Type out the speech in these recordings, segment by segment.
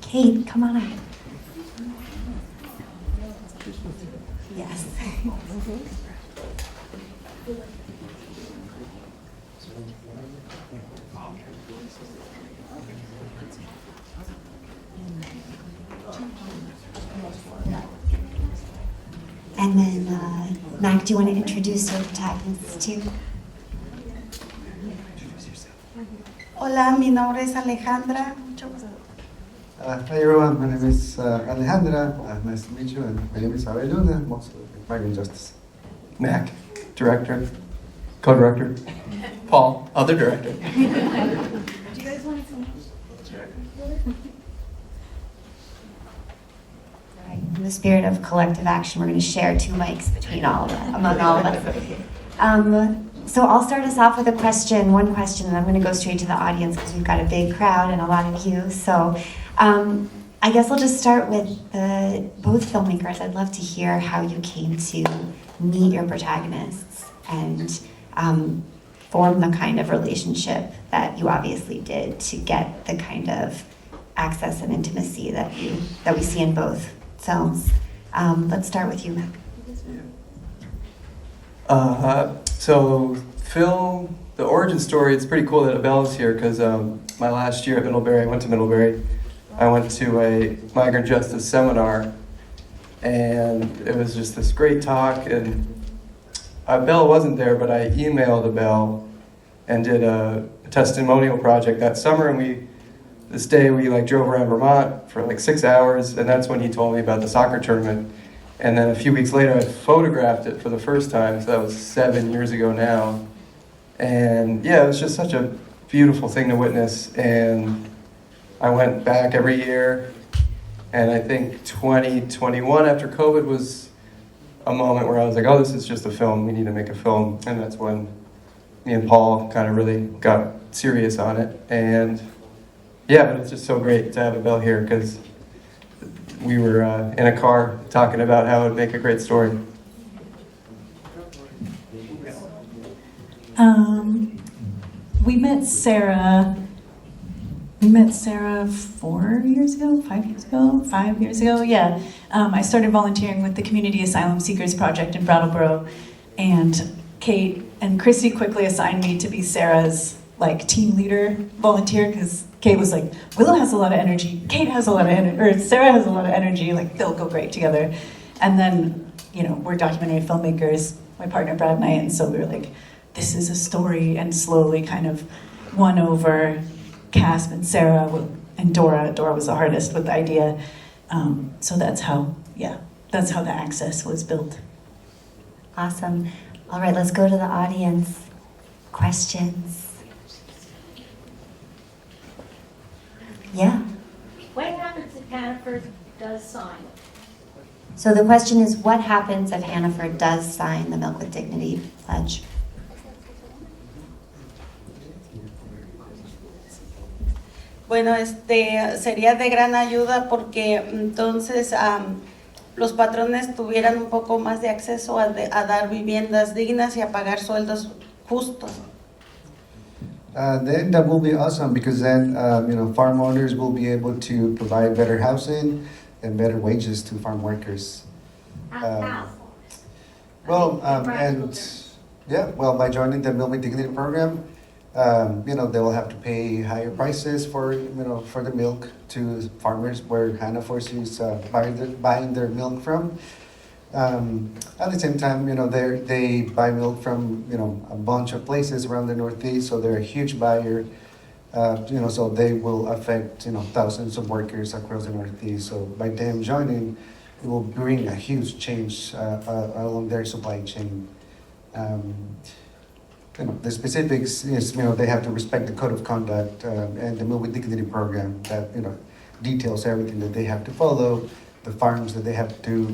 Kate, come on up. Yes. And then, Mac, do you want to introduce your protagonists too? Hola, mi nombre es Alejandra. Hi everyone, my name is Alejandra. Nice to meet you. And my name is Abeluna. I'm also Migrant Justice. Mac, director, co-director. Paul, other director. Do you guys want to come? In the spirit of collective action, we're going to share 2 mics between all of us, among all of us. So I'll start us off with one question, and I'm going to go straight to the audience because we've got a big crowd and a lot of you. So I guess I'll just start with both filmmakers. I'd love to hear how you came to meet your protagonists and form the kind of relationship that you obviously did to get the kind of access and intimacy that we see in both films. Let's start with you, Mac. So film, the origin story, it's pretty cool that Abel's here because my last year at Middlebury, I went to Middlebury. I went to a migrant justice seminar, and it was just this great talk, and Abel wasn't there, but I emailed Abel and did a testimonial project that summer, and this day we drove around Vermont for 6 hours, and that's when he told me about the soccer tournament. And then a few weeks later, I photographed it for the first time, so that was 7 years ago now. And yeah, it was just such a beautiful thing to witness, and I went back every year, and I think 2021 after COVID was a moment where I was like, oh, this is just a film, we need to make a film, and that's when me and Paul kind of really got serious on it. And yeah, but it's just so great to have Abel here, because we were in a car talking about how it would make a great story. We met Sarah 4 years ago, 5 years ago, 5 years ago, yeah. I started volunteering with the Community Asylum Seekers Project in Brattleboro, and Kate and Christy quickly assigned me to be Sarah's team leader volunteer, because Kate was like, Willow has a lot of energy, Kate has a lot of energy, or Sarah has a lot of energy, they'll go great together. And then, we're documentary filmmakers, my partner Brad and I, and so we were like, this is a story, and slowly kind of won over Casp and Sarah and Dora. Dora was the hardest with the idea. So that's how the access was built. Awesome. All right, let's go to the audience. Questions? Yeah. What happens if Hannaford does sign? So the question is, what happens if Hannaford does sign the Milk with Dignity pledge? Bueno, sería de gran ayuda porque entonces los patrones tuvieran un poco más de acceso a dar viviendas dignas y a pagar sueldos justos. Then that will be awesome, because then farm owners will be able to provide better housing and better wages to farm workers. How? By joining the Milk with Dignity program, they will have to pay higher prices for the milk to farmers where Hannaford is buying their milk from. At the same time, they buy milk from a bunch of places around the Northeast, so they're a huge buyer. So they will affect thousands of workers across the Northeast. So by them joining, it will bring a huge change along their supply chain. The specifics is they have to respect the code of conduct and the Milk with Dignity program that details everything that they have to follow. The farms that they have to,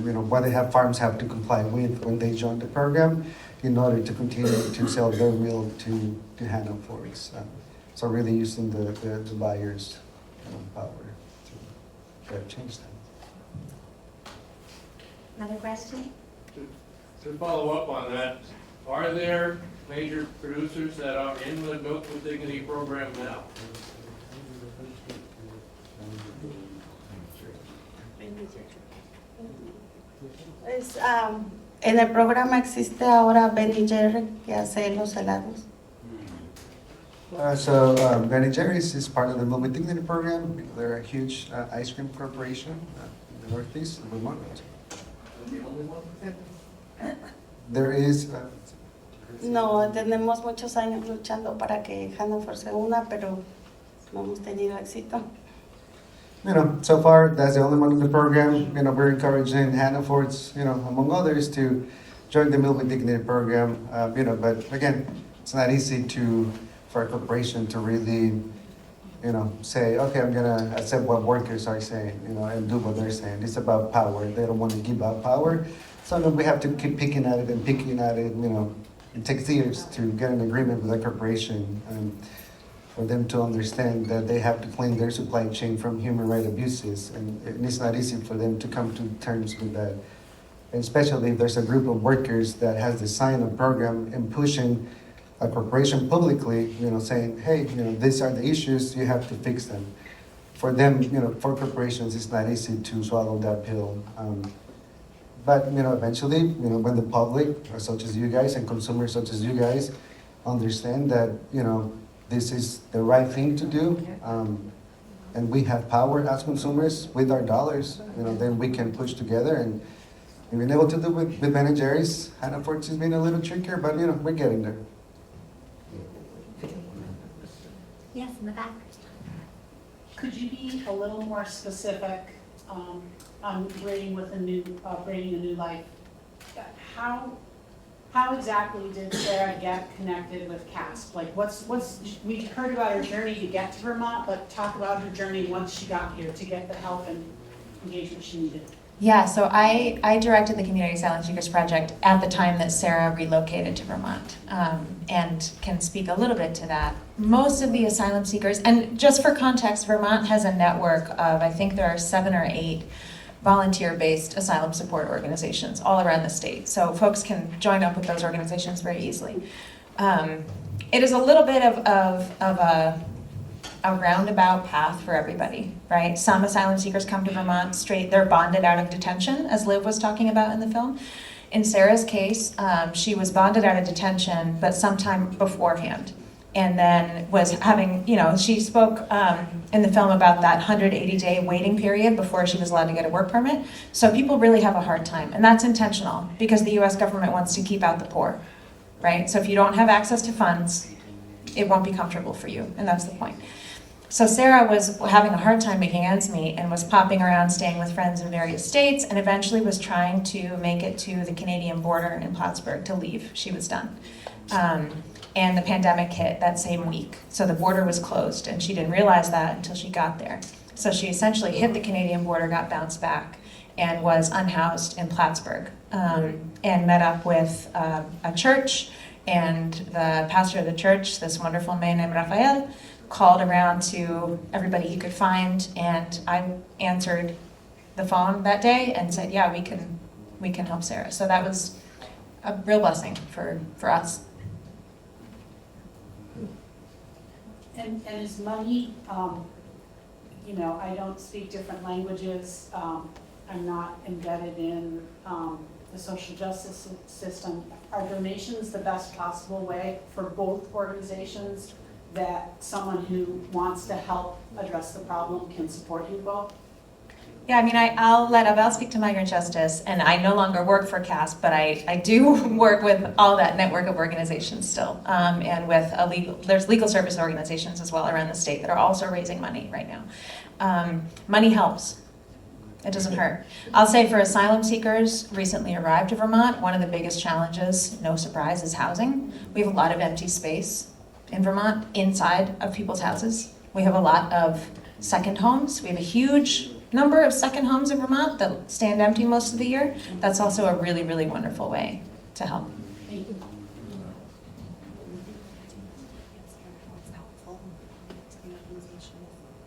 farms have to comply with when they join the program in order to continue to sell their milk to Hannaford. So really using the buyers' power to change that. Another question? To follow up on that, are there major producers that are in the Milk with Dignity program now? En el programa existe ahora Ben y Jerry que hace los helados. Ben & Jerry's is part of the Movement Dignity program. They're a huge ice cream corporation in the Northeast of Vermont. There is. No, tenemos muchos años luchando para que Hannaford se una, pero no hemos tenido éxito. So far, that's the only one in the program. We're encouraging Hannaford's, among others, to join the Movement Dignity program. But again, it's not easy for a corporation to really, say, okay, I'm gonna accept what workers are saying, and do what they're saying. It's about power. They don't want to give up power. So we have to keep picking at it. It takes years to get an agreement with a corporation for them to understand that they have to clean their supply chain from human rights abuses. And it's not easy for them to come to terms with that. And especially if there's a group of workers that has designed a program and pushing a corporation publicly, saying, hey, these are the issues, you have to fix them. For them, for corporations, it's not easy to swallow that pill. But eventually, when the public, such as you guys, and consumers such as you guys, understand that this is the right thing to do, and we have power as consumers with our dollars, then we can push together. And we've been able to do with Ben & Jerry's. Hannaford's has been a little trickier, but we're getting there. Yes, in the back. Could you be a little more specific on bringing a new life? How exactly did Sarah get connected with CASP? Like, we heard about her journey to get to Vermont, but talk about her journey once she got here to get the help and engagement she needed. Yeah, so I directed the Community Asylum Seekers Project at the time that Sarah relocated to Vermont, and can speak a little bit to that. Most of the asylum seekers, and just for context, Vermont has a network of, I think there are 7 or 8 volunteer-based asylum support organizations all around the state. So folks can join up with those organizations very easily. It is a little bit of a roundabout path for everybody, right? Some asylum seekers come to Vermont straight, they're bonded out of detention, as Liv was talking about in the film. In Sarah's case, she was bonded out of detention, but sometime beforehand. And then was having, she spoke in the film about that 180-day waiting period before she was allowed to get a work permit. So people really have a hard time, and that's intentional because the US government wants to keep out the poor, right? So if you don't have access to funds, it won't be comfortable for you, and that's the point. So Sarah was having a hard time making ends meet and was popping around, staying with friends in various states, and eventually was trying to make it to the Canadian border in Plattsburgh to leave. She was done. And the pandemic hit that same week. So the border was closed, and she didn't realize that until she got there. So she essentially hit the Canadian border, got bounced back, and was unhoused in Plattsburgh, and met up with a church, and the pastor of the church, this wonderful man named Rafael, called around to everybody he could find, and I answered the phone that day and said, yeah, we can help Sarah. So that was a real blessing for us. And is money, I don't speak different languages. I'm not embedded in the social justice system. Are donations the best possible way for both organizations that someone who wants to help address the problem can support you both? Yeah, I mean, I'll let Abel speak to migrant justice, and I no longer work for CASP, but I do work with all that network of organizations still, and with there's legal service organizations as well around the state that are also raising money right now. Money helps. It doesn't hurt. I'll say for asylum seekers recently arrived to Vermont, one of the biggest challenges, no surprise, is housing. We have a lot of empty space in Vermont inside of people's houses. We have a lot of second homes. We have a huge number of second homes in Vermont that stand empty most of the year. That's also a really, really wonderful way to help. Thank you.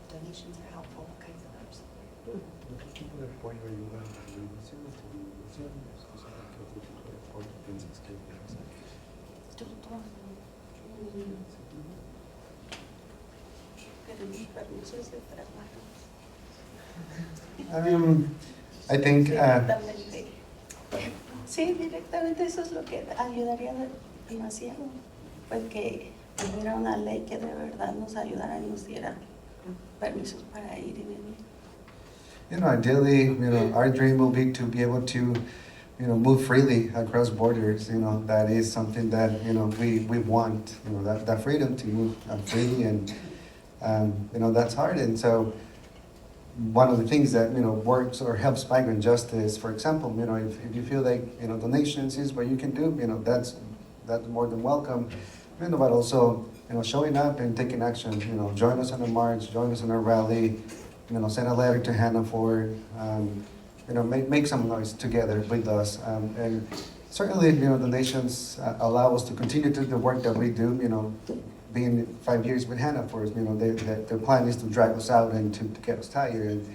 Donations are helpful, all kinds of others. I think, Directamente. Sí, directamente eso es lo que ayudaría demasiado. Pues que hubiera una ley que de verdad nos ayudara y nos diera permisos para ir y venir. ideally, our dream will be to be able to, move freely across borders. That is something that, we want, that freedom to move freely. And, that's hard. And so one of the things that, works or helps migrant justice, for example, if you feel like, donations is what you can do, that's more than welcome. But also, showing up and taking action, join us on a march, join us on a rally, send a letter to Hannah Ford, make some noise together with us. And certainly, donations allow us to continue to do the work that we do, being 5 years with Hannah Ford, their plan is to drag us out and to get us tired. And,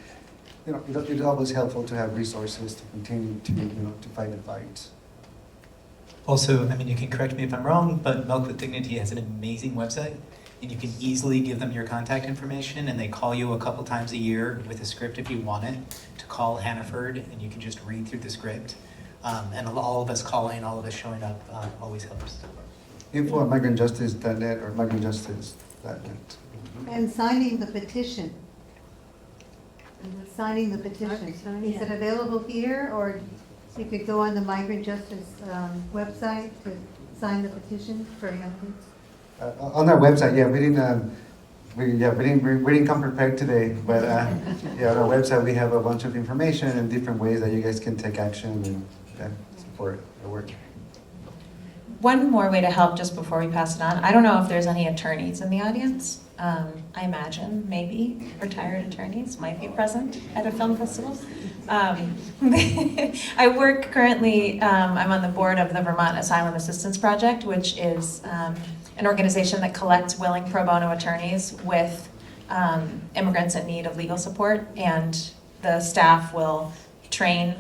it's always helpful to have resources to continue to, to fight the fight. Also, you can correct me if I'm wrong, but Milk with Dignity has an amazing website, and you can easily give them your contact information, and they call you a couple times a year with a script if you want it, to call Hannaford, and you can just read through the script. And all of us calling, all of us showing up always helps. Info at migrantjustice.net or migrantjustice.net. And signing the petition. Signing the petition. Is it available here, or you could go on the Migrant Justice website to sign the petition for young kids? On our website, we didn't come prepared today, but on our website we have a bunch of information and different ways that you guys can take action and support the work. One more way to help just before we pass it on. I don't know if there's any attorneys in the audience. I imagine maybe retired attorneys might be present at a film festival. I work currently, I'm on the board of the Vermont Asylum Assistance Project, which is an organization that collects willing pro bono attorneys with immigrants in need of legal support, and the staff will train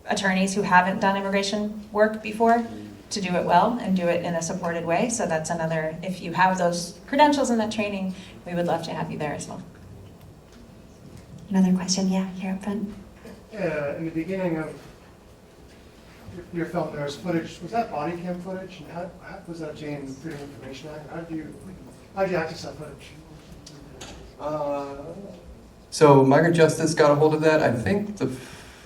attorneys who haven't done immigration work before to do it well and do it in a supported way. So that's another, if you have those credentials and that training, we would love to have you there as well. Another question, yeah, here up front. In the beginning of your film, there was footage. Was that body cam footage? And how was that Jane Freedom of Information Act? How do you access that footage? So Migrant Justice got a hold of that. I think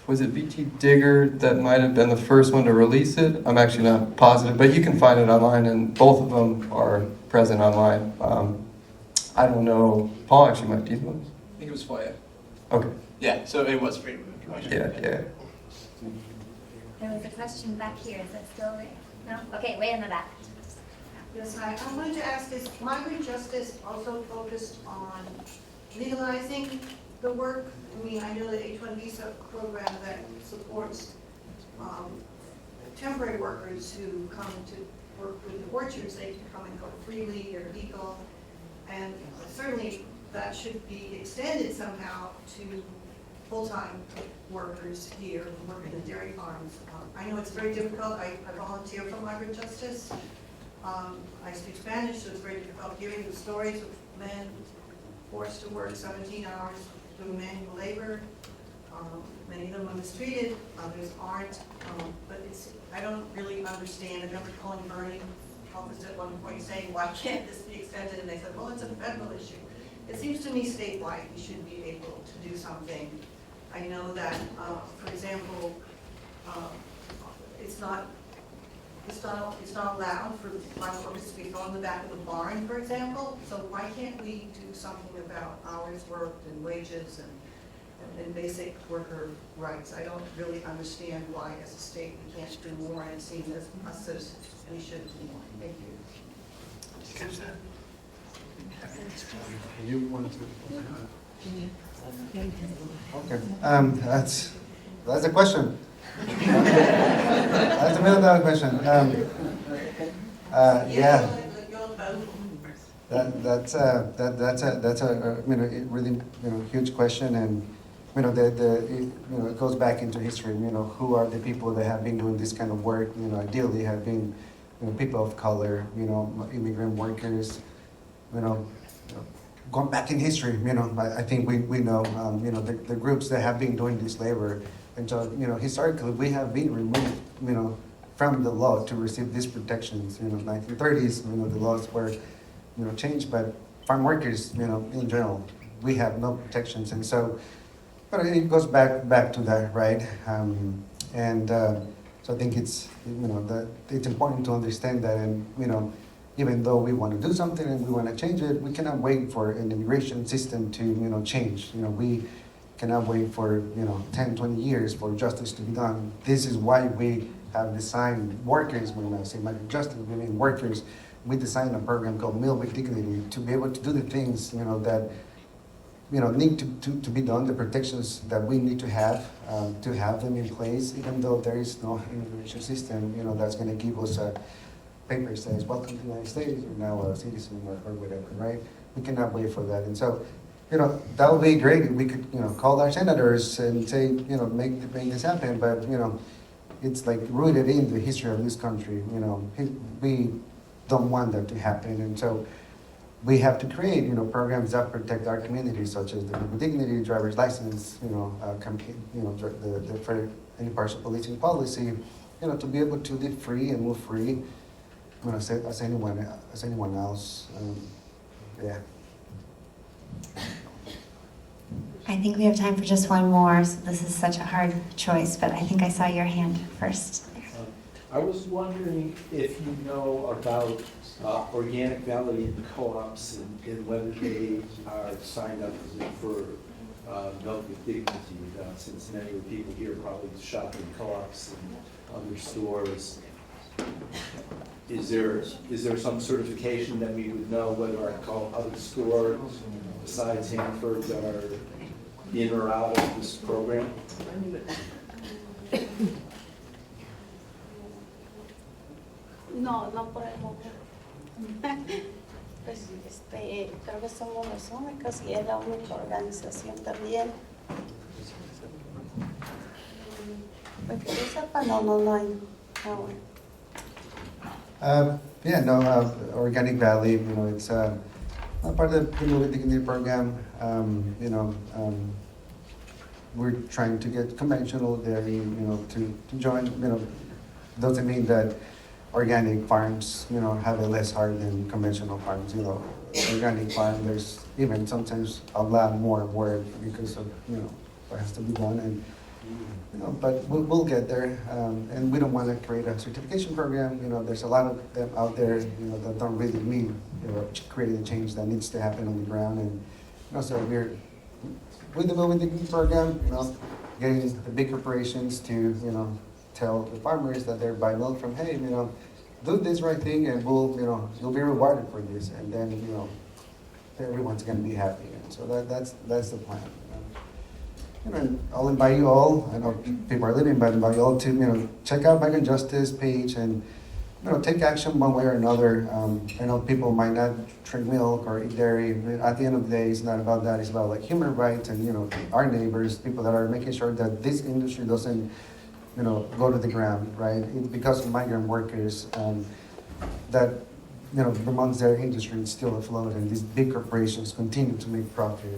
was it VT Digger that might have been the first one to release it? I'm actually not positive, but you can find it online, and both of them are present online. I don't know. Paul actually might be one. I think it was FOIA. Okay. Yeah, so it was Freedom of Information. Yeah. There was a question back here. Is that still there? No? Okay, way in the back. Yes, hi. I wanted to ask, is Migrant Justice also focused on legalizing the work? I know the H-1 visa program that supports temporary workers who come to work with the orchards, they can come and go freely, they're legal, and certainly that should be extended somehow to full-time workers here who work in the dairy farms. I know it's very difficult. I volunteer for Migrant Justice. I speak Spanish, so it's very difficult hearing the stories of men forced to work 17 hours doing manual labor. Many of them are mistreated, others aren't. But I don't really understand. I remember calling Bernie office at one point saying, why can't this be extended? And they said, well, it's a federal issue. It seems to me statewide we should be able to do something. I know that, for example, it's not allowed for farm workers to be thrown in the back of the barn, for example. So why can't we do something about hours worked and wages and basic worker rights? I don't really understand why, as a state, we can't do more, and it seems as us citizens we should do more. Thank you. You wanted to? Okay, that's a question. That's $1 million question. Yeah, that's a really huge question, and it goes back into history. Who are the people that have been doing this kind of work? Ideally have been people of color. Immigrant workers. Going back in history, I think we know, the groups that have been doing this labor And so, historically, we have been removed, from the law to receive these protections. 1930s, the laws were, changed, but farm workers, in general, we have no protections. And so, but it goes back to that, right? So I think it's, that it's important to understand that, and, even though we want to do something and we want to change it, we cannot wait for an immigration system to, change. We cannot wait for, 10, 20 years for justice to be done. This is why we have designed workers, when I say migrant justice, we mean workers. We designed a program called Meal with Dignity to be able to do the things, that, need to be done, the protections that we need to have them in place, even though there is no immigration system, that's going to give us a paper says, welcome to the United States, you're now a citizen or whatever, right? We cannot wait for that. And so, that would be great if we could, call our senators and say, make this happen, but, it's like rooted in the history of this country, we don't want that to happen. And so we have to create, programs that protect our communities, such as the Liga Dignity, driver's license, campaign, the for any partial policing policy, to be able to live free and move free, as anyone else. Yeah. I think we have time for just one more. So this is such a hard choice, but I think I saw your hand first. I was wondering if you know about organic valley co-ops and whether they are signed up for Milk with Dignity, since many of the people here probably shop in co-ops and other stores. Is there some certification that we would know whether our other stores besides Hanford are in or out of this program? No por el momento. Pues creo que somos las únicas y es la única organización también. Pues que yo sepa, no hay. Organic Valley, it's part of the Meal with Dignity program. We're trying to get conventional dairy, to join, doesn't mean that organic farms, have it less hard than conventional farms. Organic farm, there's even sometimes a lot more work because of, what has to be done. And, but we'll get there. And we don't want to create a certification program. There's a lot of them out there, that don't really mean, creating the change that needs to happen on the ground. And, so we're, with the Meal with Dignity program, getting the big corporations to, tell the farmers that they're buying milk from, hey, do this right thing and we'll, you'll be rewarded for this. And then, everyone's going to be happy. And so that's the plan. And I'll invite you all, I know people are leaving, but I invite you all to, check out Migrant Justice page and, take action one way or another. I know people might not drink milk or eat dairy. At the end of the day, it's not about that. It's about like human rights and, our neighbors, people that are making sure that this industry doesn't, go to the ground, right? It's because of migrant workers that, Vermont's dairy industry is still afloat and these big corporations continue to make profit,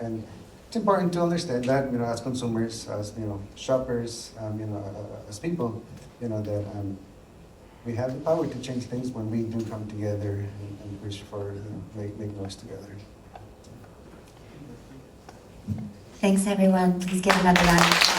and it's important to understand that, as consumers, as, shoppers, as people, that we have the power to change things when we do come together and push for, make noise together. Thanks, everyone. Please give another round.